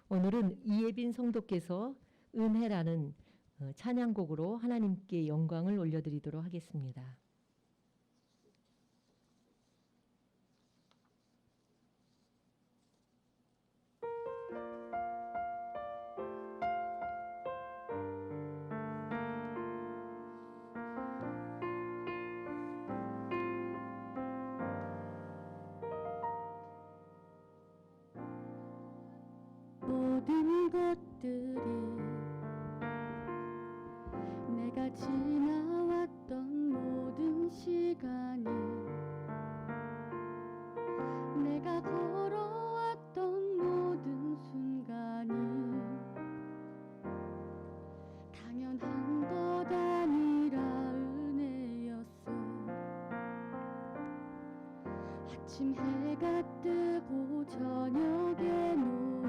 오늘은 이예빈 성도께서 은혜라는 찬양곡으로 하나님께 영광을 올려드리도록 하겠습니다. 모든 것들이 내가 지나왔던 모든 시간이 내가 걸어왔던 모든 순간이 당연한 것 아니라 은혜였어. 아침 해가 뜨고 저녁에 노을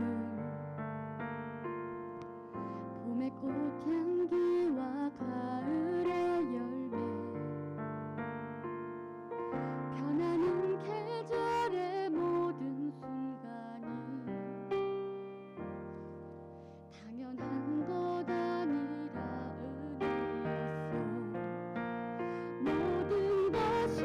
봄의 꽃향기와 가을의 열매 변하는 계절의 모든 순간이 당연한 것 아니라 은혜였어. 모든 것이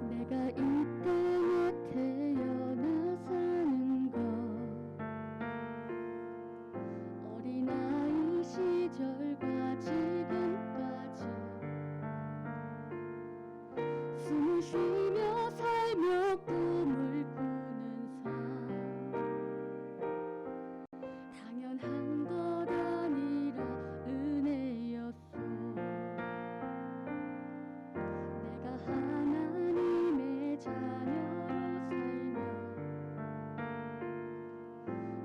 내가 이 땅에 태어나 사는 것 어린아이 시절과 지금까지 숨을 쉬며 살며 꿈을 꾸는 삶 당연한 것 아니라 은혜였어. 내가 하나님의 자녀로 살며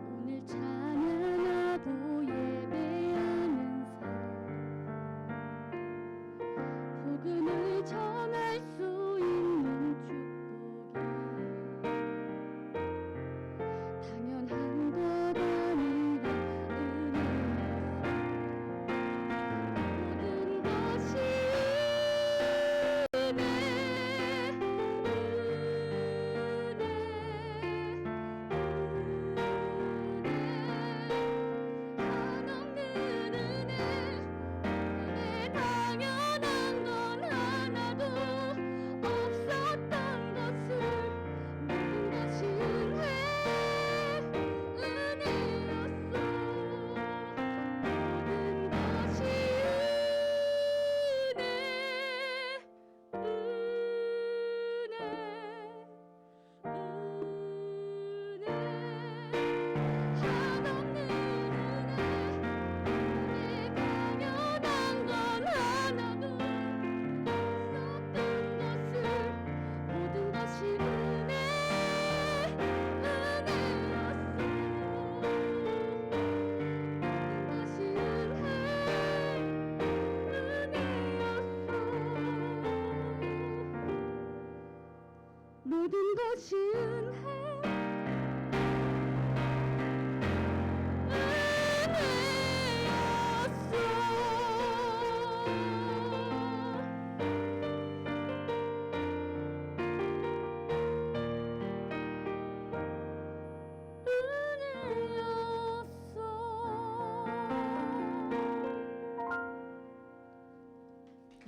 오늘 찬양하고 예배하는 삶 복음을 전할 수 있는 축복이 당연한 것 아니라 은혜였어. 모든 것이 모든 것이 은혜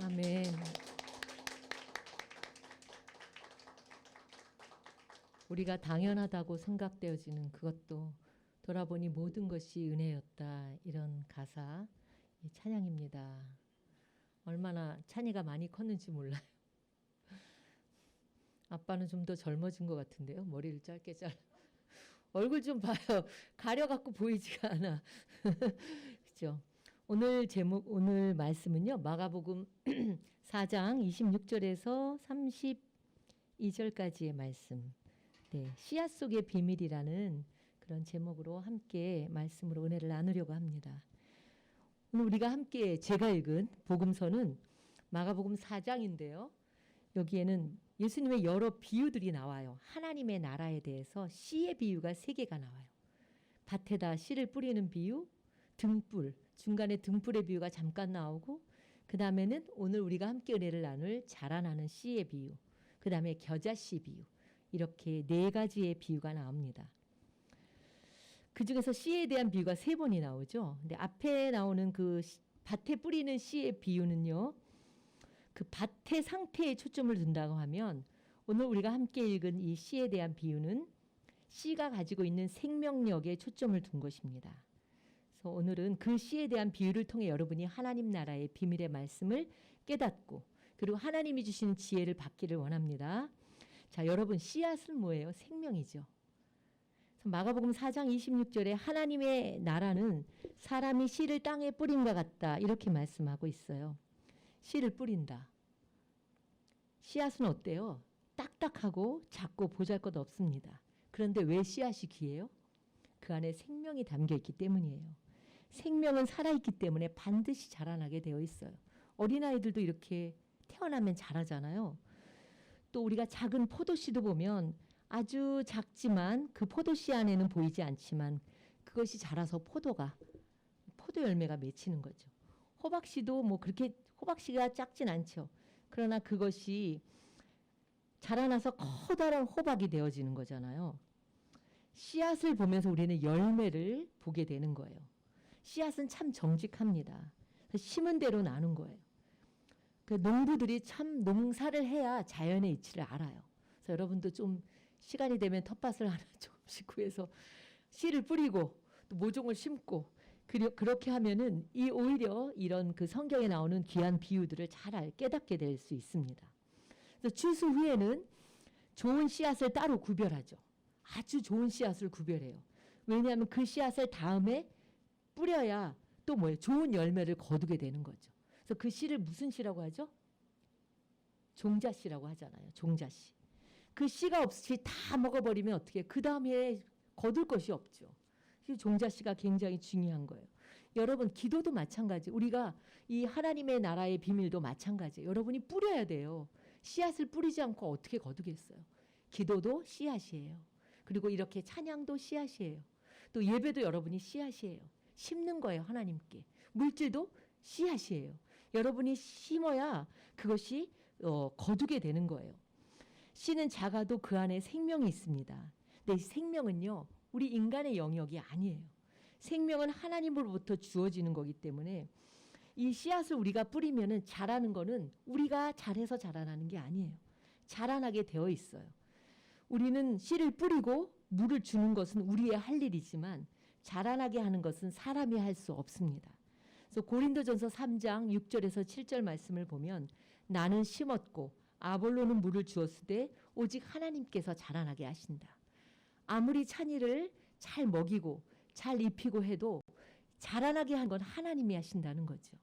아멘. 우리가 당연하다고 생각되어지는 그것도 돌아보니 모든 것이 은혜였다. 이런 가사 이 찬양입니다. 얼마나 찬이가 많이 컸는지 몰라요. 아빠는 좀 더 젊어진 것 같은데요. 머리를 짧게 잘라. 얼굴 좀 봐요. 가려갖고 보이지가 않아. 그죠? 오늘 제목, 오늘 말씀은요. 마가복음 4장 26절에서 32절까지의 말씀. 네, 씨앗 속의 비밀이라는 그런 제목으로 함께 말씀으로 은혜를 나누려고 합니다. 오늘 우리가 함께 제가 읽은 복음서는 마가복음 4장인데요. 여기에는 예수님의 여러 비유들이 나와요. 하나님의 나라에 대해서 씨의 비유가 3개가 나와요. 밭에다 씨를 뿌리는 비유, 등불, 중간에 등불의 비유가 잠깐 나오고, 그 다음에는 오늘 우리가 함께 은혜를 나눌 자라나는 씨의 비유, 그 다음에 겨자씨 비유, 이렇게 4가지의 비유가 나옵니다. 그 중에서 씨에 대한 비유가 3번이 나오죠. 근데 앞에 나오는 그 밭에 뿌리는 씨의 비유는요, 그 밭의 상태에 초점을 둔다고 하면 오늘 우리가 함께 읽은 이 씨에 대한 비유는 씨가 가지고 있는 생명력에 초점을 둔 것입니다. 그래서 오늘은 그 씨에 대한 비유를 통해 여러분이 하나님 나라의 비밀의 말씀을 깨닫고 그리고 하나님이 주시는 지혜를 받기를 원합니다. 자, 여러분 씨앗은 뭐예요? 생명이죠. 그래서 마가복음 4장 26절에 하나님의 나라는 사람이 씨를 땅에 뿌린과 같다 이렇게 말씀하고 있어요. 씨를 뿌린다. 씨앗은 어때요? 딱딱하고 작고 보잘것없습니다. 그런데 왜 씨앗이 귀해요? 그 안에 생명이 담겨 있기 때문이에요. 생명은 살아있기 때문에 반드시 자라나게 되어 있어요. 어린아이들도 이렇게 태어나면 자라잖아요. 또 우리가 작은 포도씨도 보면 아주 작지만 그 포도씨 안에는 보이지 않지만 그것이 자라서 포도 열매가 맺히는 거죠. 호박씨도 뭐 그렇게 호박씨가 작진 않죠. 그러나 그것이 자라나서 커다란 호박이 되어지는 거잖아요. 씨앗을 보면서 우리는 열매를 보게 되는 거예요. 씨앗은 참 정직합니다. 심은 대로 나는 거예요. 그 농부들이 참 농사를 해야 자연의 이치를 알아요. 그래서 여러분도 좀 시간이 되면 텃밭을 하나 조금씩 구해서 씨를 뿌리고 또 모종을 심고 그렇게 하면은 오히려 이런 그 성경에 나오는 귀한 비유들을 잘 깨닫게 될 수 있습니다. 그래서 추수 후에는 좋은 씨앗을 따로 구별하죠. 아주 좋은 씨앗을 구별해요. 왜냐하면 그 씨앗을 다음에 뿌려야 또 뭐예요? 좋은 열매를 거두게 되는 거죠. 그래서 그 씨를 무슨 씨라고 하죠? 종자씨라고 하잖아요. 종자씨. 그 씨가 없이 다 먹어버리면 어떻게? 그 다음에 거둘 것이 없죠. 종자씨가 굉장히 중요한 거예요. 여러분 기도도 마찬가지. 우리가 이 하나님의 나라의 비밀도 마찬가지예요. 여러분이 뿌려야 돼요. 씨앗을 뿌리지 않고 어떻게 거두겠어요. 기도도 씨앗이에요. 그리고 이렇게 찬양도 씨앗이에요. 또 예배도 여러분이 씨앗이에요. 심는 거예요. 하나님께. 물질도 씨앗이에요. 여러분이 심어야 그것이 거두게 되는 거예요. 씨는 작아도 그 안에 생명이 있습니다. 근데 이 생명은요. 우리 인간의 영역이 아니에요. 생명은 하나님으로부터 주어지는 거기 때문에 이 씨앗을 우리가 뿌리면은 자라는 거는 우리가 잘해서 자라나는 게 아니에요. 자라나게 되어 있어요. 우리는 씨를 뿌리고 물을 주는 것은 우리의 할 일이지만 자라나게 하는 것은 사람이 할 수 없습니다. 그래서 고린도전서 3장 6절에서 7절 말씀을 보면 나는 심었고 아볼로는 물을 주었으되 오직 하나님께서 자라나게 하신다. 아무리 찬이를 잘 먹이고 잘 입히고 해도 자라나게 한 건 하나님이 하신다는 거죠.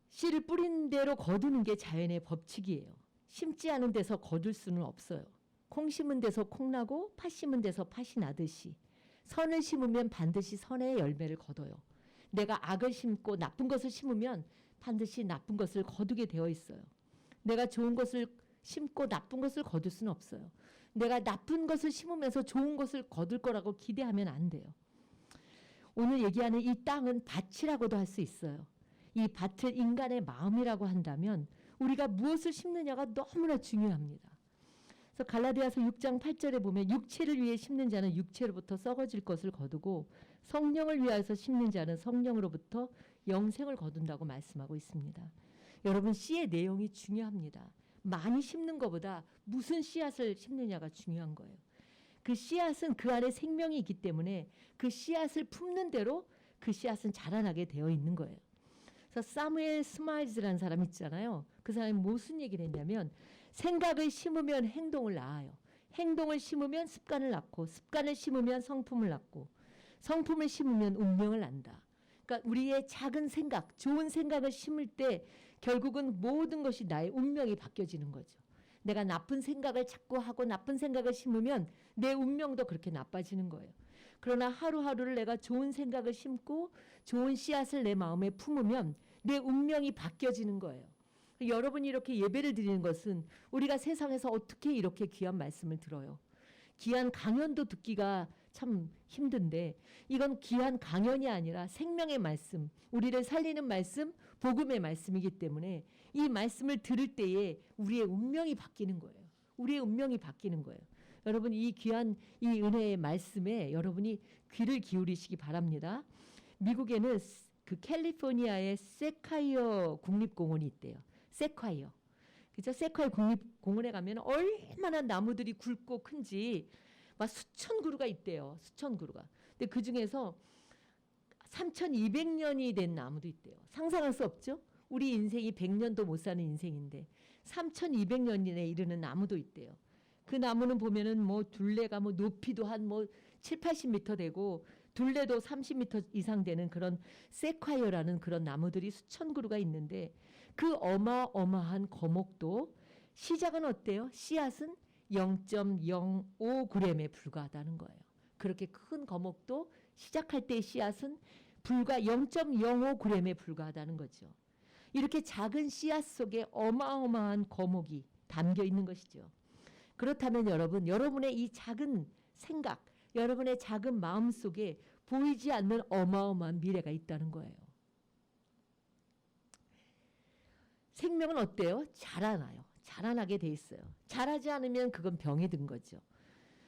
씨를 뿌린 대로 거두는 게 자연의 법칙이에요. 심지 않은 데서 거둘 수는 없어요. 콩 심은 데서 콩 나고 팥 심은 데서 팥이 나듯이 선을 심으면 반드시 선의 열매를 거둬요. 내가 악을 심고 나쁜 것을 심으면 반드시 나쁜 것을 거두게 되어 있어요. 내가 좋은 것을 심고 나쁜 것을 거둘 수는 없어요. 내가 나쁜 것을 심으면서 좋은 것을 거둘 거라고 기대하면 안 돼요. 오늘 얘기하는 이 땅은 밭이라고도 할 수 있어요. 이 밭을 인간의 마음이라고 한다면 우리가 무엇을 심느냐가 너무나 중요합니다. 그래서 갈라디아서 6장 8절에 보면 육체를 위해 심는 자는 육체로부터 썩어질 것을 거두고 성령을 위하여서 심는 자는 성령으로부터 영생을 거둔다고 말씀하고 있습니다. 여러분 씨의 내용이 중요합니다. 많이 심는 것보다 무슨 씨앗을 심느냐가 중요한 거예요. 그 씨앗은 그 안에 생명이 있기 때문에 그 씨앗을 품는 대로 그 그 씨앗은 자라나게 되어 있는 거예요. 그래서 사무엘 스마일즈라는 사람 있잖아요. 그 사람이 무슨 얘기를 했냐면 생각을 심으면 행동을 낳아요. 행동을 심으면 습관을 낳고 습관을 심으면 성품을 낳고 성품을 심으면 운명을 낳는다. 그러니까 우리의 작은 생각, 좋은 생각을 심을 때 결국은 모든 것이 나의 운명이 바뀌어지는 거죠. 내가 나쁜 생각을 자꾸 하고 나쁜 생각을 심으면 내 운명도 그렇게 나빠지는 거예요. 그러나 하루하루를 내가 좋은 생각을 심고 좋은 씨앗을 내 마음에 품으면 내 운명이 바뀌어지는 거예요. 여러분이 이렇게 예배를 드리는 것은 우리가 세상에서 어떻게 이렇게 귀한 말씀을 들어요. 귀한 강연도 듣기가 참 힘든데 이건 귀한 강연이 아니라 생명의 말씀, 우리를 살리는 말씀, 복음의 말씀이기 때문에 이 말씀을 들을 때에 우리의 운명이 바뀌는 거예요. 우리의 운명이 바뀌는 거예요. 여러분 이 귀한 이 은혜의 말씀에 여러분이 귀를 기울이시기 바랍니다. 미국에는 그 캘리포니아의 세콰이어 국립공원이 있대요. 세콰이어. 그죠? 세콰이어 국립공원에 가면 얼마나 나무들이 굵고 큰지 막 수천 그루가 있대요. 수천 그루가. 근데 그 중에서 3,200년이 된 나무도 있대요. 상상할 수 없죠? 우리 인생이 100년도 못 사는 인생인데 3,200년에 이르는 나무도 있대요. 그 나무는 보면은 뭐 둘레가 뭐 높이도 한 뭐 7, 80m 되고 둘레도 30m 이상 되는 그런 세콰이어라는 그런 나무들이 수천 그루가 있는데 그 어마어마한 거목도 시작은 어때요? 씨앗은 0.05g에 불과하다는 거예요. 그렇게 큰 거목도 시작할 때의 씨앗은 불과 0.05g에 불과하다는 거죠. 이렇게 작은 씨앗 속에 어마어마한 거목이 담겨 있는 것이죠. 그렇다면 여러분, 여러분의 이 작은 생각, 여러분의 작은 마음 속에 보이지 않는 어마어마한 미래가 있다는 거예요. 생명은 어때요? 자라나요. 자라나게 돼 있어요. 자라지 않으면 그건 병이 든 거죠.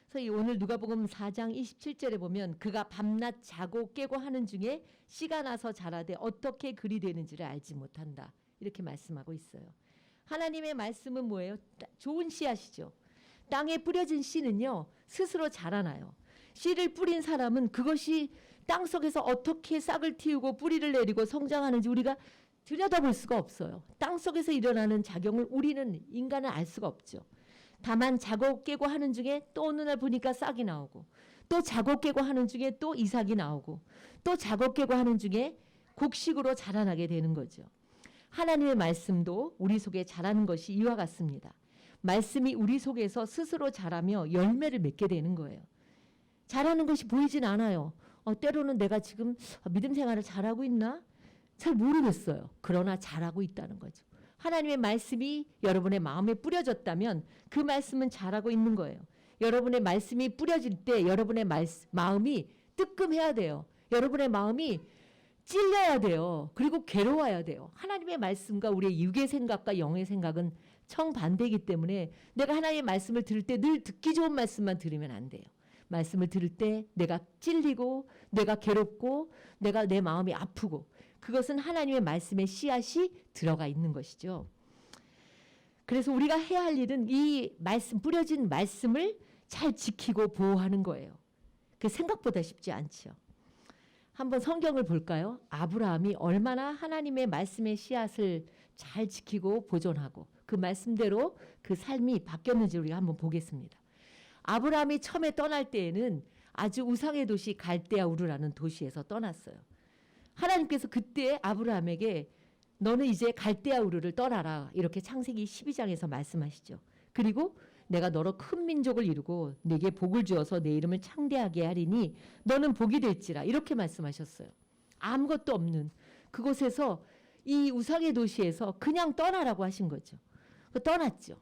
그래서 오늘 누가복음 4장 27절에 보면 그가 밤낮 자고 깨고 하는 중에 씨가 나서 자라되 어떻게 그리 되는지를 알지 못한다. 이렇게 말씀하고 있어요. 하나님의 말씀은 뭐예요? 좋은 씨앗이죠. 땅에 뿌려진 씨는요. 스스로 자라나요. 씨를 뿌린 사람은 그것이 땅속에서 어떻게 싹을 틔우고 뿌리를 내리고 성장하는지 우리가 들여다볼 수가 없어요. 땅속에서 일어나는 작용을 우리는 인간은 알 수가 없죠. 다만 자고 깨고 하는 중에 또 어느 날 보니까 싹이 나오고 또 자고 깨고 하는 중에 또 이삭이 나오고 또 자고 깨고 하는 중에 곡식으로 자라나게 되는 거죠. 하나님의 말씀도 우리 속에 자라는 것이 이와 같습니다. 말씀이 우리 속에서 스스로 자라며 열매를 맺게 되는 거예요. 자라는 것이 보이진 않아요. 때로는 내가 지금 믿음 생활을 잘하고 있나? 잘 모르겠어요. 그러나 잘하고 있다는 거죠. 하나님의 말씀이 여러분의 마음에 뿌려졌다면 그 말씀은 자라고 있는 거예요. 여러분의 말씀이 뿌려질 때 여러분의 마음이 뜨끔해야 돼요. 여러분의 마음이 찔려야 돼요. 그리고 괴로워야 돼요. 하나님의 말씀과 우리의 육의 생각과 영의 생각은 정반대이기 때문에 내가 하나님의 말씀을 들을 때 늘 듣기 좋은 말씀만 들으면 안 돼요. 말씀을 들을 때 내가 찔리고 내가 괴롭고 내가 내 마음이 아프고 그것은 하나님의 말씀에 씨앗이 들어가 있는 것이죠. 그래서 우리가 해야 할 일은 이 말씀 뿌려진 말씀을 잘 지키고 보호하는 거예요. 그 생각보다 쉽지 않죠. 한번 성경을 볼까요? 아브라함이 얼마나 하나님의 말씀의 씨앗을 잘 지키고 보존하고 그 말씀대로 그 삶이 바뀌었는지 우리가 한번 보겠습니다. 아브라함이 처음에 떠날 때에는 아주 우상의 도시 갈대아 우르라는 도시에서 떠났어요. 하나님께서 그때 아브라함에게 너는 이제 갈대아 우르를 떠나라 이렇게 창세기 12장에서 말씀하시죠. 그리고 내가 너로 큰 민족을 이루고 네게 복을 주어서 내 이름을 창대하게 하리니 너는 복이 될지라 이렇게 말씀하셨어요. 아무것도 없는 그곳에서 이 우상의 도시에서 그냥 떠나라고 하신 거죠. 떠났죠.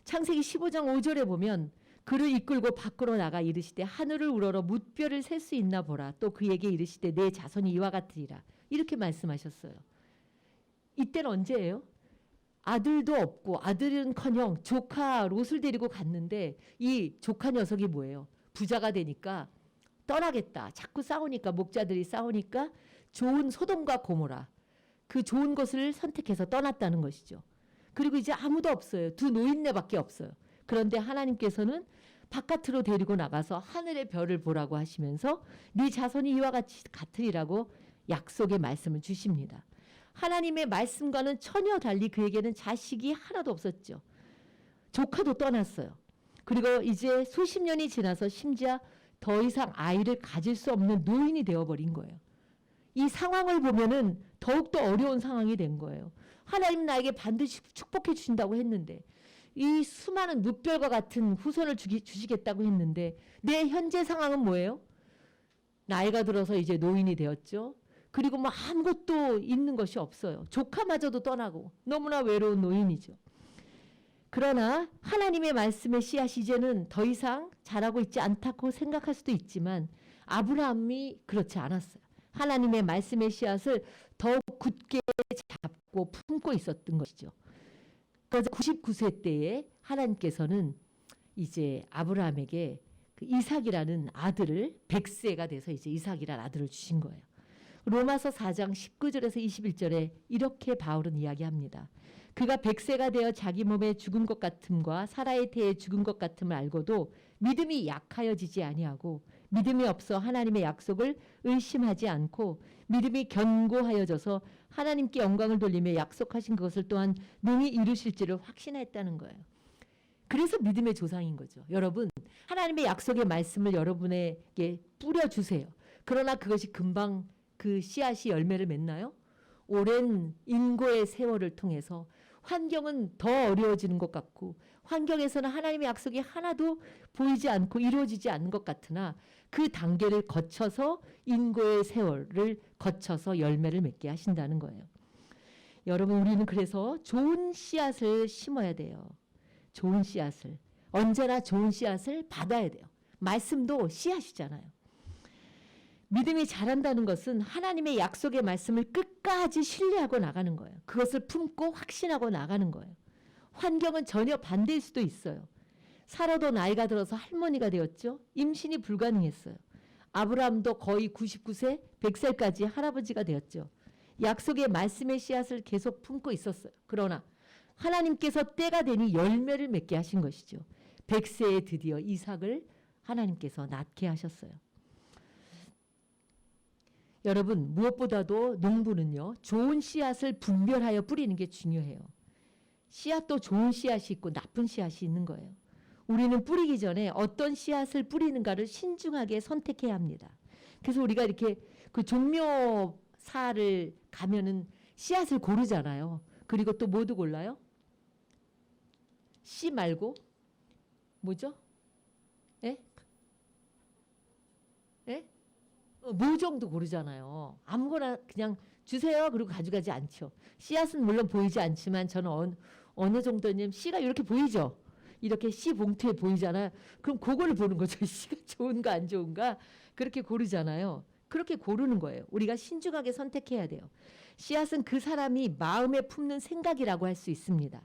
창세기 15장 5절에 보면 그를 이끌고 밖으로 나가 이르시되 하늘을 우러러 뭇별을 셀 수 있나 보라. 또 그에게 이르시되 내 자손이 이와 같으리라. 이렇게 말씀하셨어요. 이때는 언제예요? 아들도 없고 아들은커녕 조카 롯을 데리고 갔는데 이 조카 녀석이 뭐예요? 부자가 되니까 떠나겠다. 자꾸 싸우니까 목자들이 싸우니까 좋은 소돔과 고모라 그 좋은 것을 선택해서 떠났다는 것이죠. 그리고 이제 아무도 없어요. 두 노인네밖에 없어요. 그런데 하나님께서는 바깥으로 데리고 나가서 하늘의 별을 보라고 하시면서 네 자손이 이와 같이 같으리라고 약속의 말씀을 주십니다. 하나님의 말씀과는 전혀 달리 그에게는 자식이 하나도 없었죠. 조카도 떠났어요. 그리고 이제 수십 년이 지나서 심지어 더 이상 아이를 가질 수 없는 노인이 되어버린 거예요. 이 상황을 보면은 더욱더 어려운 상황이 된 거예요. 하나님 나에게 반드시 축복해 주신다고 했는데, 이 수많은 뭇별과 같은 후손을 주시겠다고 했는데, 내 현재 상황은 뭐예요? 나이가 들어서 이제 노인이 되었죠. 그리고 뭐 아무것도 있는 것이 없어요. 조카마저도 떠나고 너무나 외로운 노인이죠. 그러나 하나님의 말씀의 씨앗이 이제는 더 이상 자라고 있지 않다고 생각할 수도 있지만, 아브라함이 그렇지 않았어요. 하나님의 말씀의 씨앗을 더욱 굳게 잡고 품고 있었던 것이죠. 그래서 99세 때에 하나님께서는 이제 아브라함에게 그 이삭이라는 아들을, 100세가 돼서 이제 이삭이라는 아들을 주신 거예요. 로마서 4장 19절에서 21절에 이렇게 바울은 이야기합니다. 그가 100세가 되어 자기 몸에 죽은 것 같음과 사라의 태에 죽은 것 같음을 알고도 믿음이 약하여지지 아니하고, 믿음이 없어 하나님의 약속을 의심하지 않고, 믿음이 견고하여져서 하나님께 영광을 돌리며 약속하신 것을 또한 능히 이루실지를 확신했다는 거예요. 그래서 믿음의 조상인 거죠. 여러분, 하나님의 약속의 말씀을 여러분에게 뿌려주세요. 그러나 그것이 금방 그 씨앗이 열매를 맺나요? 오랜 인고의 세월을 통해서 환경은 더 어려워지는 것 같고, 환경에서는 하나님의 약속이 하나도 보이지 않고 이루어지지 않는 것 같으나, 그 단계를 거쳐서 인고의 세월을 거쳐서 열매를 맺게 하신다는 거예요. 여러분, 우리는 그래서 좋은 씨앗을 심어야 돼요. 좋은 씨앗을. 언제나 좋은 씨앗을 받아야 돼요. 말씀도 씨앗이잖아요. 믿음이 자란다는 것은 하나님의 약속의 말씀을 끝까지 신뢰하고 나가는 거예요. 그것을 품고 확신하고 나가는 거예요. 환경은 전혀 반대일 수도 있어요. 사라도 나이가 들어서 할머니가 되었죠. 임신이 불가능했어요. 아브라함도 거의 99세, 100살까지 할아버지가 되었죠. 약속의 말씀의 씨앗을 계속 품고 있었어요. 그러나 하나님께서 때가 되니 열매를 맺게 하신 것이죠. 100세에 드디어 이삭을 하나님께서 낳게 하셨어요. 여러분, 무엇보다도 농부는요, 좋은 씨앗을 분별하여 뿌리는 게 중요해요. 씨앗도 좋은 씨앗이 있고 나쁜 씨앗이 있는 거예요. 우리는 뿌리기 전에 어떤 씨앗을 뿌리는가를 신중하게 선택해야 합니다. 그래서 우리가 이렇게 그 종묘사를 가면은 씨앗을 고르잖아요. 그리고 또 뭐도 골라요? 씨 말고 뭐죠? 예? 예? 모종도 고르잖아요. 아무거나 그냥 주세요. 그리고 가져가지 않죠. 씨앗은 물론 보이지 않지만 저는 어느 정도냐면 씨가 이렇게 보이죠. 이렇게 씨 봉투에 보이잖아요. 그럼 그거를 보는 거죠. 씨가 좋은가 안 좋은가 그렇게 고르잖아요. 그렇게 고르는 거예요. 우리가 신중하게 선택해야 돼요. 씨앗은 그 사람이 마음에 품는 생각이라고 할 수 있습니다.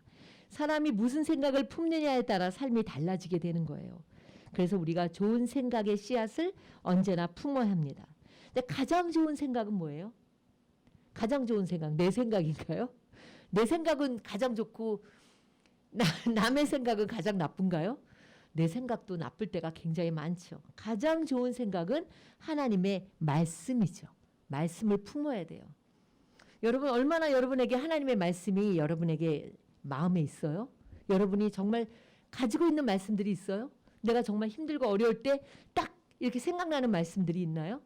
사람이 무슨 생각을 품느냐에 따라 삶이 달라지게 되는 거예요. 그래서 우리가 좋은 생각의 씨앗을 언제나 품어야 합니다. 근데 가장 좋은 생각은 뭐예요? 가장 좋은 생각, 내 생각인가요? 내 생각은 가장 좋고 남의 생각은 가장 나쁜가요? 내 생각도 나쁠 때가 굉장히 많죠. 가장 좋은 생각은 하나님의 말씀이죠. 말씀을 품어야 돼요. 여러분, 얼마나 여러분에게 하나님의 말씀이 여러분에게 마음에 있어요? 여러분이 정말 가지고 있는 말씀들이 있어요? 내가 정말 힘들고 어려울 때 딱 이렇게 생각나는 말씀들이 있나요?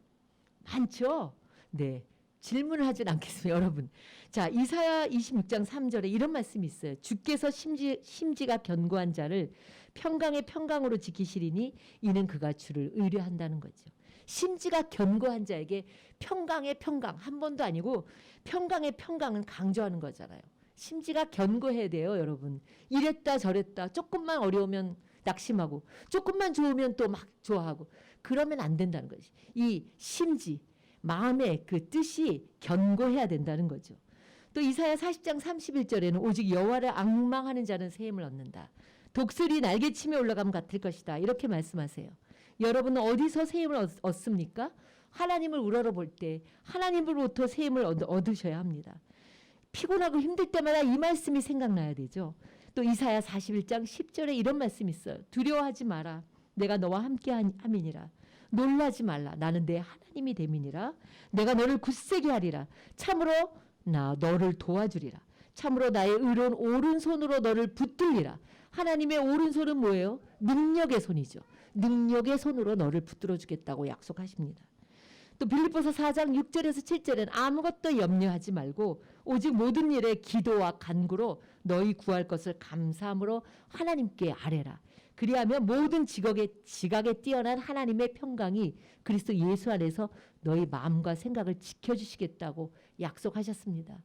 많죠? 네. 질문을 하진 않겠습니다, 여러분. 자, 이사야 26장 3절에 이런 말씀이 있어요. 주께서 심지가 견고한 자를 평강의 평강으로 지키시리니 이는 그가 주를 의뢰한다는 거죠. 심지가 견고한 자에게 평강의 평강, 한 번도 아니고 평강의 평강은 강조하는 거잖아요. 심지가 견고해야 돼요, 여러분. 이랬다 저랬다 조금만 어려우면 낙심하고 조금만 좋으면 또 막 좋아하고 그러면 안 된다는 거지. 이 심지, 마음의 그 뜻이 견고해야 된다는 거죠. 또 이사야 40장 31절에는 오직 여호와를 앙망하는 자는 새 힘을 얻는다. 독수리 날개치며 올라가면 같을 것이다. 이렇게 말씀하세요. 여러분은 어디서 새 힘을 얻습니까? 하나님을 우러러볼 때 하나님으로부터 새 힘을 얻으셔야 합니다. 피곤하고 힘들 때마다 이 말씀이 생각나야 되죠. 또 이사야 41장 10절에 이런 말씀이 있어요. 두려워하지 마라. 내가 너와 함께 함이니라. 놀라지 말라. 나는 내 하나님이 됨이니라. 내가 너를 굳세게 하리라. 참으로 나 너를 도와주리라. 참으로 나의 의로운 오른손으로 너를 붙들리라. 하나님의 오른손은 뭐예요? 능력의 손이죠. 능력의 손으로 너를 붙들어 주겠다고 약속하십니다. 또 빌립보서 4장 6절에서 7절엔 아무것도 염려하지 말고 오직 모든 일에 기도와 간구로 너희 구할 것을 감사함으로 하나님께 아뢰라. 그리하면 모든 지각에 뛰어난 하나님의 평강이 그리스도 예수 안에서 너희 마음과 생각을 지켜주시겠다고 약속하셨습니다.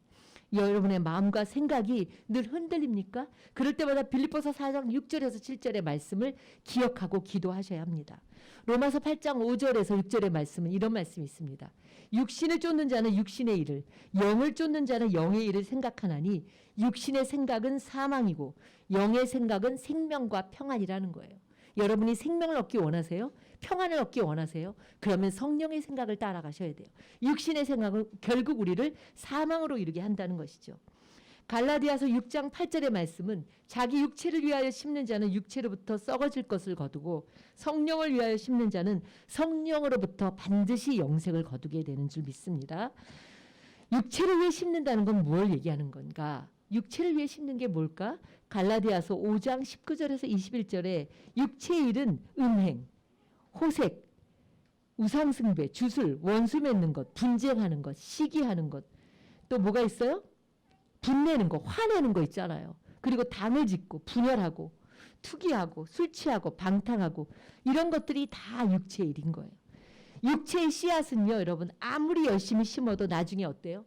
여러분의 마음과 생각이 늘 흔들립니까? 그럴 때마다 빌립보서 4장 6절에서 7절의 말씀을 기억하고 기도하셔야 합니다. 로마서 8장 5절에서 6절의 말씀은 이런 말씀이 있습니다. 육신을 쫓는 자는 육신의 일을, 영을 쫓는 자는 영의 일을 생각하나니 육신의 생각은 사망이고 영의 생각은 생명과 평안이라는 거예요. 여러분이 생명을 얻기 원하세요? 평안을 얻기 원하세요? 그러면 성령의 생각을 따라가셔야 돼요. 육신의 생각은 결국 우리를 사망으로 이르게 한다는 것이죠. 갈라디아서 6장 8절의 말씀은 자기 육체를 위하여 심는 자는 육체로부터 썩어질 것을 거두고 성령을 위하여 심는 자는 성령으로부터 반드시 영생을 거두게 되는 줄 믿습니다. 육체를 위해 심는다는 건 뭘 얘기하는 건가? 육체를 위해 심는 게 뭘까? 갈라디아서 5장 19절에서 21절에 육체의 일은 음행, 호색, 우상숭배, 주술, 원수 맺는 것, 분쟁하는 것, 시기하는 것, 또 뭐가 있어요? 분내는 거, 화내는 거 있잖아요. 그리고 담을 짓고 분열하고 투기하고 술 취하고 방탕하고 이런 것들이 다 육체의 일인 거예요. 육체의 씨앗은요, 여러분 아무리 열심히 심어도 나중에 어때요?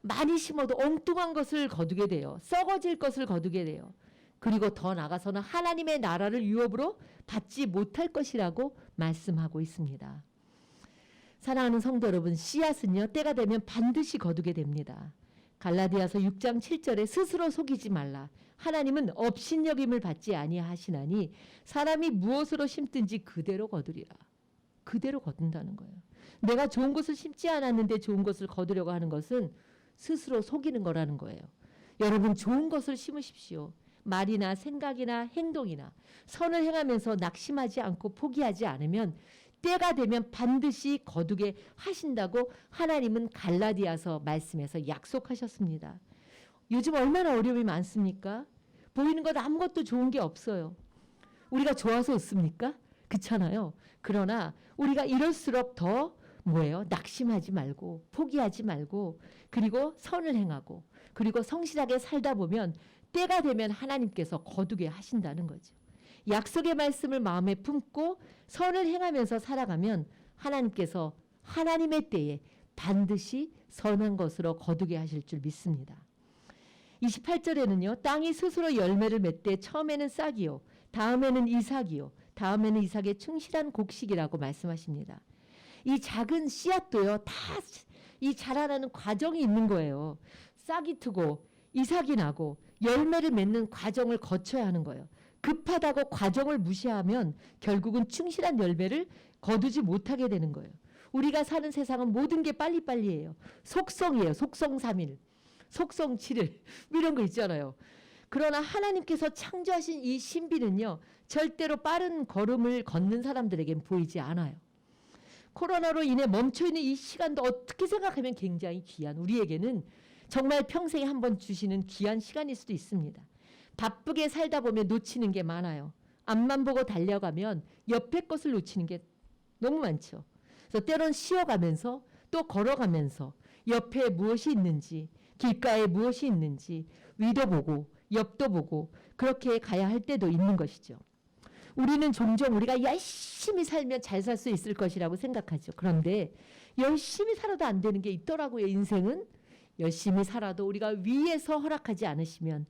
많이 심어도 엉뚱한 것을 거두게 돼요. 썩어질 것을 거두게 돼요. 그리고 더 나아가서는 하나님의 나라를 유업으로 받지 못할 것이라고 말씀하고 있습니다. 사랑하는 성도 여러분, 씨앗은요 때가 되면 반드시 거두게 됩니다. 갈라디아서 6장 7절에 스스로 속이지 말라. 하나님은 업신여김을 받지 아니하시나니 사람이 무엇으로 심든지 그대로 거두리라. 그대로 거둔다는 거예요. 내가 좋은 것을 심지 않았는데 좋은 것을 거두려고 하는 것은 스스로 속이는 거라는 거예요. 여러분 좋은 것을 심으십시오. 말이나 생각이나 행동이나 선을 행하면서 낙심하지 않고 포기하지 않으면 때가 되면 반드시 거두게 하신다고 하나님은 갈라디아서 말씀에서 약속하셨습니다. 요즘 얼마나 어려움이 많습니까? 보이는 것 아무것도 좋은 게 없어요. 우리가 좋아서 웃습니까? 그렇잖아요. 그러나 우리가 이럴수록 더 뭐예요? 낙심하지 말고 포기하지 말고 그리고 선을 행하고 그리고 성실하게 살다 보면 때가 되면 하나님께서 거두게 하신다는 거죠. 약속의 말씀을 마음에 품고 선을 행하면서 살아가면 하나님께서 하나님의 때에 반드시 선한 것으로 거두게 하실 줄 믿습니다. 28절에는요. 땅이 스스로 열매를 맺되 처음에는 싹이요. 다음에는 이삭이요. 다음에는 이삭의 충실한 곡식이라고 말씀하십니다. 이 작은 씨앗도요. 다 이 자라나는 과정이 있는 거예요. 싹이 트고 이삭이 나고 열매를 맺는 과정을 거쳐야 하는 거예요. 급하다고 과정을 무시하면 결국은 충실한 열매를 거두지 못하게 되는 거예요. 우리가 사는 세상은 모든 게 빨리빨리예요. 속성이에요. 속성 3일, 속성 7일 이런 거 있잖아요. 그러나 하나님께서 창조하신 이 신비는요. 절대로 빠른 걸음을 걷는 사람들에겐 보이지 않아요. 코로나로 인해 멈춰있는 이 시간도 어떻게 생각하면 굉장히 귀한 우리에게는 정말 평생에 한 번 주시는 귀한 시간일 수도 있습니다. 바쁘게 살다 보면 놓치는 게 많아요. 앞만 보고 달려가면 옆에 것을 놓치는 게 너무 많죠. 그래서 때론 쉬어가면서 또 걸어가면서 옆에 무엇이 있는지 길가에 무엇이 있는지 위도 보고 옆도 보고 그렇게 가야 할 때도 있는 것이죠. 우리는 종종 우리가 열심히 살면 잘 살 수 있을 것이라고 생각하죠. 그런데 열심히 살아도 안 되는 게 있더라고요. 인생은 열심히 살아도 우리가 위에서 허락하지 않으시면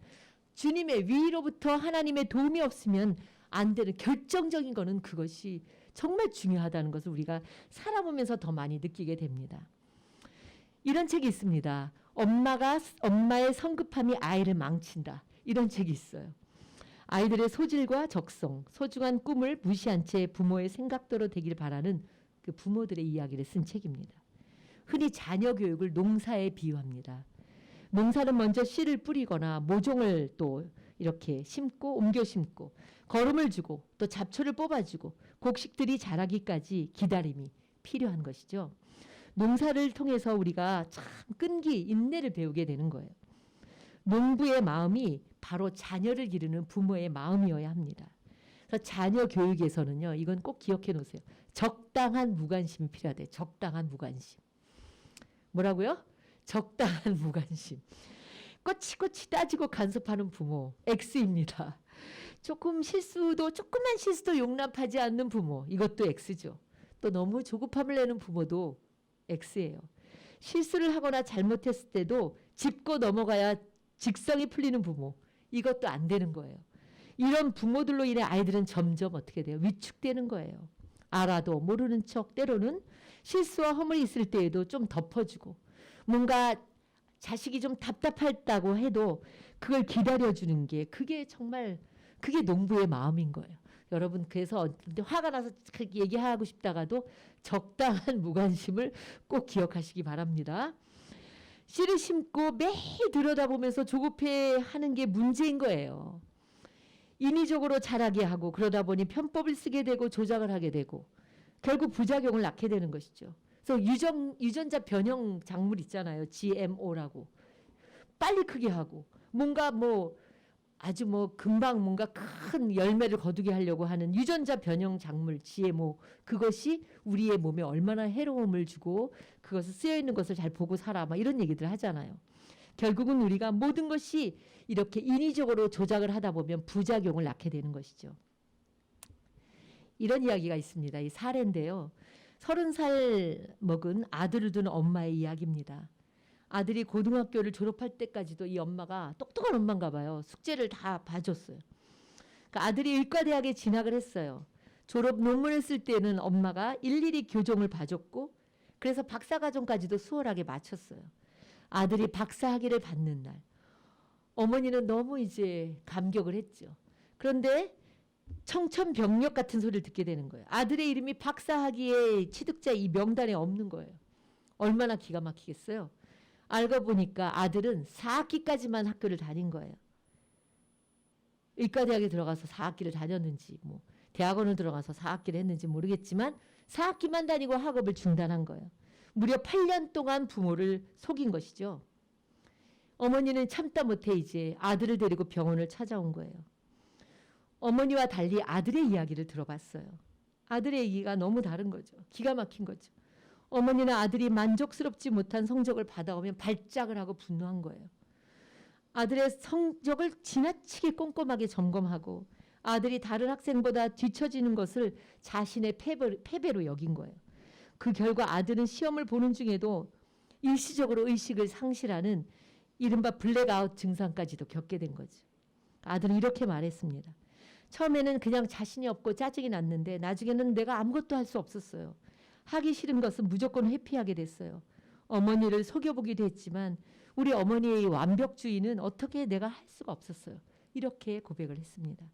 주님의 위로부터 하나님의 도움이 없으면 안 되는 결정적인 거는 그것이 정말 중요하다는 것을 우리가 살아보면서 더 많이 느끼게 됩니다. 이런 책이 있습니다. 엄마의 성급함이 아이를 망친다. 이런 책이 있어요. 아이들의 소질과 적성, 소중한 꿈을 무시한 채 부모의 생각대로 되길 바라는 그 부모들의 이야기를 쓴 책입니다. 흔히 자녀 교육을 농사에 비유합니다. 농사는 먼저 씨를 뿌리거나 모종을 또 이렇게 심고 옮겨 심고 거름을 주고 또 잡초를 뽑아주고 곡식들이 자라기까지 기다림이 필요한 것이죠. 농사를 통해서 우리가 참 끈기, 인내를 배우게 되는 거예요. 농부의 마음이 바로 자녀를 기르는 부모의 마음이어야 합니다. 그래서 자녀 교육에서는요, 이건 꼭 기억해 놓으세요. 적당한 무관심이 필요하대요. 적당한 무관심. 뭐라고요? 적당한 무관심. 꼬치꼬치 따지고 간섭하는 부모, X입니다. 조금만 실수도 용납하지 않는 부모, 이것도 X죠. 또 너무 조급함을 내는 부모도 X예요. 실수를 하거나 잘못했을 때도 짚고 넘어가야 직성이 풀리는 부모, 이것도 안 되는 거예요. 이런 부모들로 인해 아이들은 점점 어떻게 돼요? 위축되는 거예요. 알아도 모르는 척 때로는 실수와 허물이 있을 때에도 좀 덮어주고 뭔가 자식이 좀 답답했다고 해도 그걸 기다려주는 게 그게 농부의 마음인 거예요. 여러분 그래서 화가 나서 얘기하고 싶다가도 적당한 무관심을 꼭 기억하시기 바랍니다. 씨를 심고 매일 들여다보면서 조급해하는 게 문제인 거예요. 인위적으로 자라게 하고 그러다 보니 편법을 쓰게 되고 조작을 하게 되고 결국 부작용을 낳게 되는 것이죠. 그래서 유전자 변형 작물 있잖아요. GMO라고. 빨리 크게 하고 뭔가 아주 금방 뭔가 큰 열매를 거두게 하려고 하는 유전자 변형 작물 GMO, 그것이 우리의 몸에 얼마나 해로움을 주고 그것을 쓰여 있는 것을 잘 보고 살아 막 이런 얘기들 하잖아요. 결국은 우리가 모든 것이 이렇게 인위적으로 조작을 하다 보면 부작용을 낳게 되는 것이죠. 이런 이야기가 있습니다. 이 사례인데요. 30살 먹은 아들을 둔 엄마의 이야기입니다. 아들이 고등학교를 졸업할 때까지도 이 엄마가 똑똑한 엄마인가 봐요. 숙제를 다 봐줬어요. 그러니까 아들이 의과대학에 진학을 했어요. 졸업 논문을 쓸 때는 엄마가 일일이 교정을 봐줬고 그래서 박사과정까지도 수월하게 마쳤어요. 아들이 박사학위를 받는 날 어머니는 너무 이제 감격을 했죠. 그런데 청천벽력 같은 소리를 듣게 되는 거예요. 아들의 이름이 박사학위의 취득자 이 명단에 없는 거예요. 얼마나 기가 막히겠어요. 알고 보니까 아들은 4학기까지만 학교를 다닌 거예요. 의과대학에 들어가서 4학기를 다녔는지 대학원을 들어가서 4학기를 했는지 모르겠지만 4학기만 다니고 학업을 중단한 거예요. 무려 8년 동안 부모를 속인 것이죠. 어머니는 참다 못해 이제 아들을 데리고 병원을 찾아온 거예요. 어머니와 달리 아들의 이야기를 들어봤어요. 아들의 얘기가 너무 다른 거죠. 기가 막힌 거죠. 어머니는 아들이 만족스럽지 못한 성적을 받아오면 발작을 하고 분노한 거예요. 아들의 성적을 지나치게 꼼꼼하게 점검하고 아들이 다른 학생보다 뒤처지는 것을 자신의 패배로 여긴 거예요. 그 결과 아들은 시험을 보는 중에도 일시적으로 의식을 상실하는 이른바 블랙아웃 증상까지도 겪게 된 거죠. 아들은 이렇게 말했습니다. 처음에는 그냥 자신이 없고 짜증이 났는데 나중에는 내가 아무것도 할 수 없었어요. 하기 싫은 것은 무조건 회피하게 됐어요. 어머니를 속여보기도 했지만 우리 어머니의 완벽주의는 어떻게 내가 할 수가 없었어요. 이렇게 고백을 했습니다.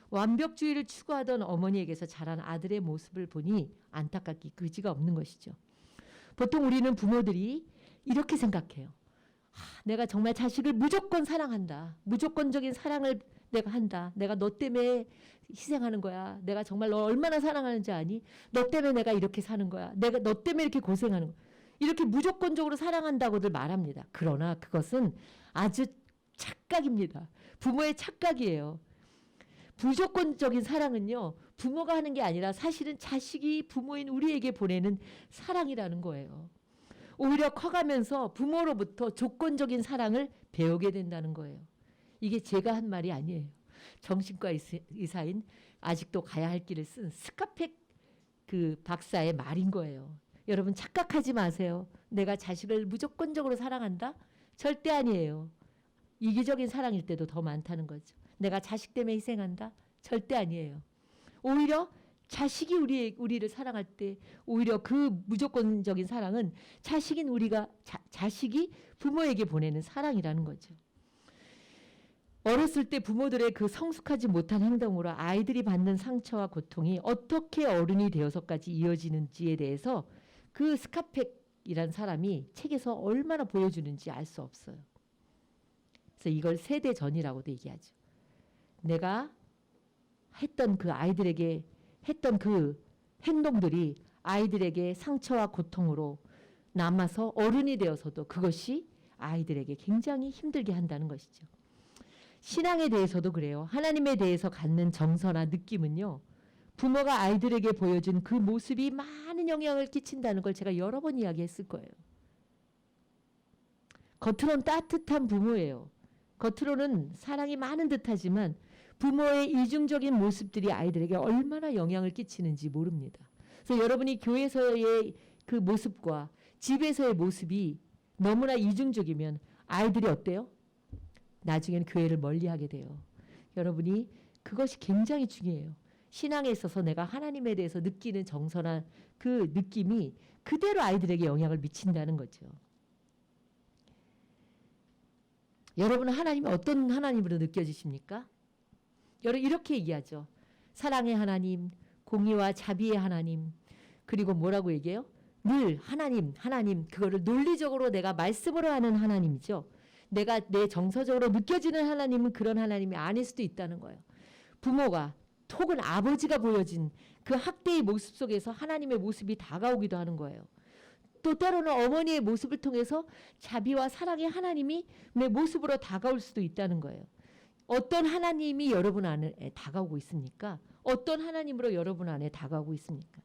완벽주의를 추구하던 어머니에게서 자란 아들의 모습을 보니 안타깝기 그지가 없는 것이죠. 보통 우리는 부모들이 이렇게 생각해요. 내가 정말 자식을 무조건 사랑한다. 무조건적인 사랑을 내가 한다. 내가 너 때문에 희생하는 거야. 내가 정말 너 얼마나 사랑하는지 아니? 너 때문에 내가 이렇게 사는 거야. 내가 너 때문에 이렇게 고생하는 거야. 이렇게 무조건적으로 사랑한다고들 말합니다. 그러나 그것은 아주 착각입니다. 부모의 착각이에요. 무조건적인 사랑은요, 부모가 하는 게 아니라 사실은 자식이 부모인 우리에게 보내는 사랑이라는 거예요. 오히려 커가면서 부모로부터 조건적인 사랑을 배우게 된다는 거예요. 이게 제가 한 말이 아니에요. 정신과 의사인 아직도 가야 할 길을 쓴 스카펙 그 박사의 말인 거예요. 여러분 착각하지 마세요. 내가 자식을 무조건적으로 사랑한다? 절대 아니에요. 이기적인 사랑일 때도 더 많다는 거죠. 내가 자식 때문에 희생한다? 절대 아니에요. 오히려 자식이 우리를 사랑할 때 오히려 그 무조건적인 사랑은 자식이 부모에게 보내는 사랑이라는 거죠. 어렸을 때 부모들의 그 성숙하지 못한 행동으로 아이들이 받는 상처와 고통이 어떻게 어른이 되어서까지 이어지는지에 대해서 그 스카펙이란 사람이 책에서 얼마나 보여주는지 알 수 없어요. 그래서 이걸 세대 전이라고도 얘기하죠. 내가 했던 그 아이들에게 했던 그 행동들이 아이들에게 상처와 고통으로 남아서 어른이 되어서도 그것이 아이들에게 굉장히 힘들게 한다는 것이죠. 신앙에 대해서도 그래요. 하나님에 대해서 갖는 정서나 느낌은요. 부모가 아이들에게 보여준 그 모습이 많은 영향을 끼친다는 걸 제가 여러 번 이야기했을 거예요. 겉으로는 따뜻한 부모예요. 겉으로는 사랑이 많은 듯하지만 부모의 이중적인 모습들이 아이들에게 얼마나 영향을 끼치는지 모릅니다. 그래서 여러분이 교회에서의 그 모습과 집에서의 모습이 너무나 이중적이면 아이들이 어때요? 나중에는 교회를 멀리하게 돼요. 여러분이 그것이 굉장히 중요해요. 신앙에 있어서 내가 하나님에 대해서 느끼는 정서나 그 느낌이 그대로 아이들에게 영향을 미친다는 거죠. 여러분은 하나님이 어떤 하나님으로 느껴지십니까? 여러분 이렇게 얘기하죠. 사랑의 하나님, 공의와 자비의 하나님, 그리고 뭐라고 얘기해요? 늘 하나님, 그거를 논리적으로 내가 말씀으로 하는 하나님이죠. 내가 내 정서적으로 느껴지는 하나님은 그런 하나님이 아닐 수도 있다는 거예요. 부모가 혹은 아버지가 보여진 그 학대의 모습 속에서 하나님의 모습이 다가오기도 하는 거예요. 또 때로는 어머니의 모습을 통해서 자비와 사랑의 하나님이 내 모습으로 다가올 수도 있다는 거예요. 어떤 하나님이 여러분 안에 다가오고 있습니까? 어떤 하나님으로 여러분 안에 다가오고 있습니까?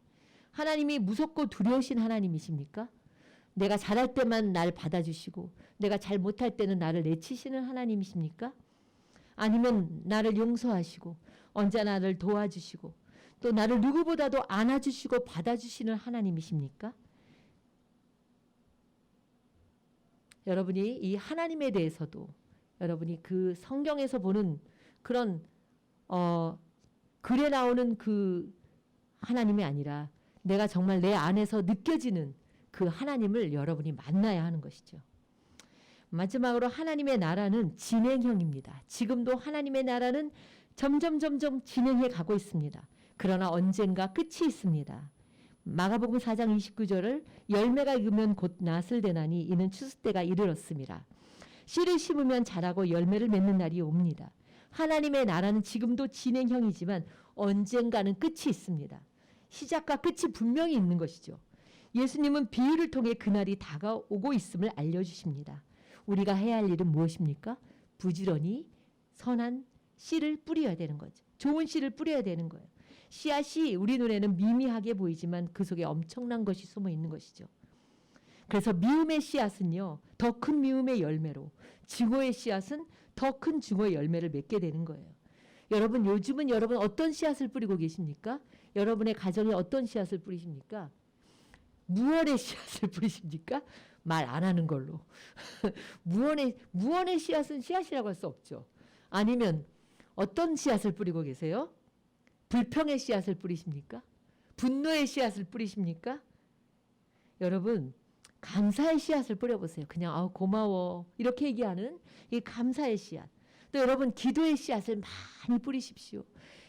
하나님이 무섭고 두려우신 하나님이십니까? 내가 잘할 때만 날 받아주시고 내가 잘 못할 때는 나를 내치시는 하나님이십니까? 아니면 나를 용서하시고 언제나 나를 도와주시고 또 나를 누구보다도 안아주시고 받아주시는 하나님이십니까? 여러분이 이 하나님에 대해서도 여러분이 그 성경에서 보는 그런 글에 나오는 그 하나님이 아니라 내가 정말 내 안에서 느껴지는 그 하나님을 여러분이 만나야 하는 것이죠. 마지막으로 하나님의 나라는 진행형입니다. 지금도 하나님의 나라는 점점 진행해 가고 있습니다. 그러나 언젠가 끝이 있습니다. 마가복음 4장 29절을 열매가 익으면 곧 낫을 되나니 이는 추수 때가 이르렀습니다. 씨를 심으면 자라고 열매를 맺는 날이 옵니다. 하나님의 나라는 지금도 진행형이지만 언젠가는 끝이 있습니다. 시작과 끝이 분명히 있는 것이죠. 예수님은 비유를 통해 그날이 다가오고 있음을 알려주십니다. 우리가 해야 할 일은 무엇입니까? 부지런히 선한 씨를 뿌려야 되는 거죠. 좋은 씨를 뿌려야 되는 거예요. 씨앗이 우리 눈에는 미미하게 보이지만 그 속에 엄청난 것이 숨어 있는 것이죠. 그래서 미움의 씨앗은요, 더 큰 미움의 열매로, 증오의 씨앗은 더 큰 증오의 열매를 맺게 되는 거예요. 여러분 요즘은 여러분 어떤 씨앗을 뿌리고 계십니까? 여러분의 가정에 어떤 씨앗을 뿌리십니까? 무언의 씨앗을 뿌리십니까? 말 안 하는 걸로. 무언의 씨앗은 씨앗이라고 할 수 없죠. 아니면 어떤 씨앗을 뿌리고 계세요? 불평의 씨앗을 뿌리십니까? 분노의 씨앗을 뿌리십니까? 여러분 감사의 씨앗을 뿌려보세요. 그냥 고마워 이렇게 얘기하는 이 감사의 씨앗. 또 여러분 기도의 씨앗을 많이 뿌리십시오.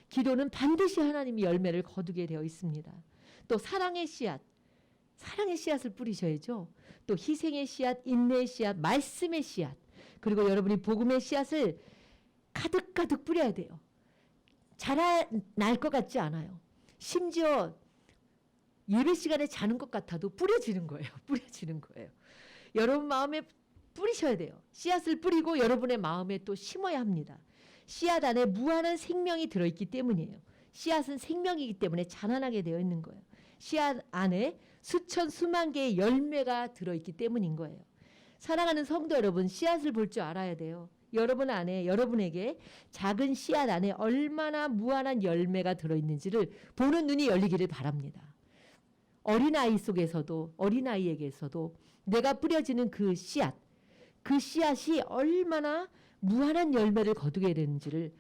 기도는 반드시 하나님이 열매를 거두게 되어 있습니다. 또 사랑의 씨앗을 뿌리셔야죠. 또 희생의 씨앗, 인내의 씨앗, 말씀의 씨앗, 그리고 여러분이 복음의 씨앗을 가득 뿌려야 돼요. 자라날 것 같지 않아요. 심지어 예배 시간에 자는 것 같아도 뿌려지는 거예요. 뿌려지는 거예요. 여러분 마음에 뿌리셔야 돼요. 씨앗을 뿌리고 여러분의 마음에 또 심어야 합니다. 씨앗 안에 무한한 생명이 들어있기 때문이에요. 씨앗은 생명이기 때문에 자라나게 되어 있는 거예요. 씨앗 안에 수천 수만 개의 열매가 들어있기 때문인 거예요. 사랑하는 성도 여러분, 씨앗을 볼 줄 알아야 돼요. 여러분 안에, 여러분에게 작은 씨앗 안에 얼마나 무한한 열매가 들어있는지를 보는 눈이 열리기를 바랍니다. 어린아이 속에서도, 어린아이에게서도 내가 뿌려지는 그 씨앗이 얼마나 무한한 열매를 거두게 되는지를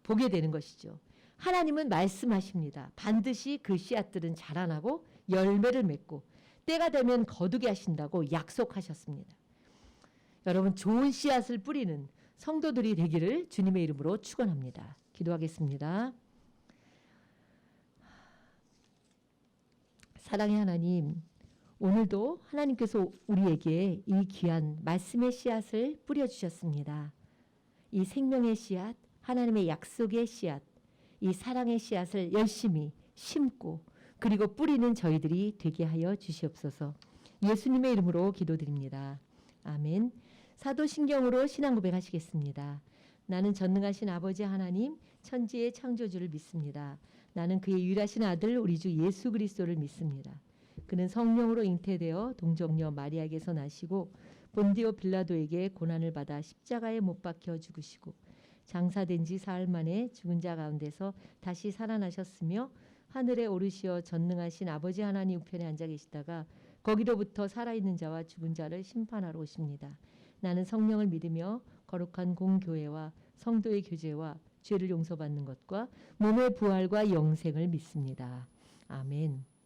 보게 되는 것이죠. 하나님은 말씀하십니다. 반드시 그 씨앗들은 자라나고 열매를 맺고 때가 되면 거두게 하신다고 약속하셨습니다. 여러분 좋은 씨앗을 뿌리는 성도들이 되기를 주님의 이름으로 축원합니다. 기도하겠습니다. 사랑의 하나님, 오늘도 하나님께서 우리에게 이 귀한 말씀의 씨앗을 뿌려주셨습니다. 이 생명의 씨앗, 하나님의 약속의 씨앗, 이 사랑의 씨앗을 열심히 심고 그리고 뿌리는 저희들이 되게 하여 주시옵소서. 예수님의 이름으로 기도드립니다. 아멘. 사도신경으로 신앙 고백하시겠습니다. 나는 전능하신 아버지 하나님 천지의 창조주를 믿습니다. 나는 그의 유일하신 아들 우리 주 예수 그리스도를 믿습니다. 그는 성령으로 잉태되어 동정녀 마리아에게서 나시고 본디오 빌라도에게 고난을 받아 십자가에 못 박혀 죽으시고 장사된 지 사흘 만에 죽은 자 가운데서 다시 살아나셨으며 하늘에 오르시어 전능하신 아버지 하나님 우편에 앉아 계시다가 거기로부터 살아있는 자와 죽은 자를 심판하러 오십니다. 나는 성령을 믿으며 거룩한 공교회와 성도의 교제와 죄를 용서받는 것과 몸의 부활과 영생을 믿습니다. 아멘.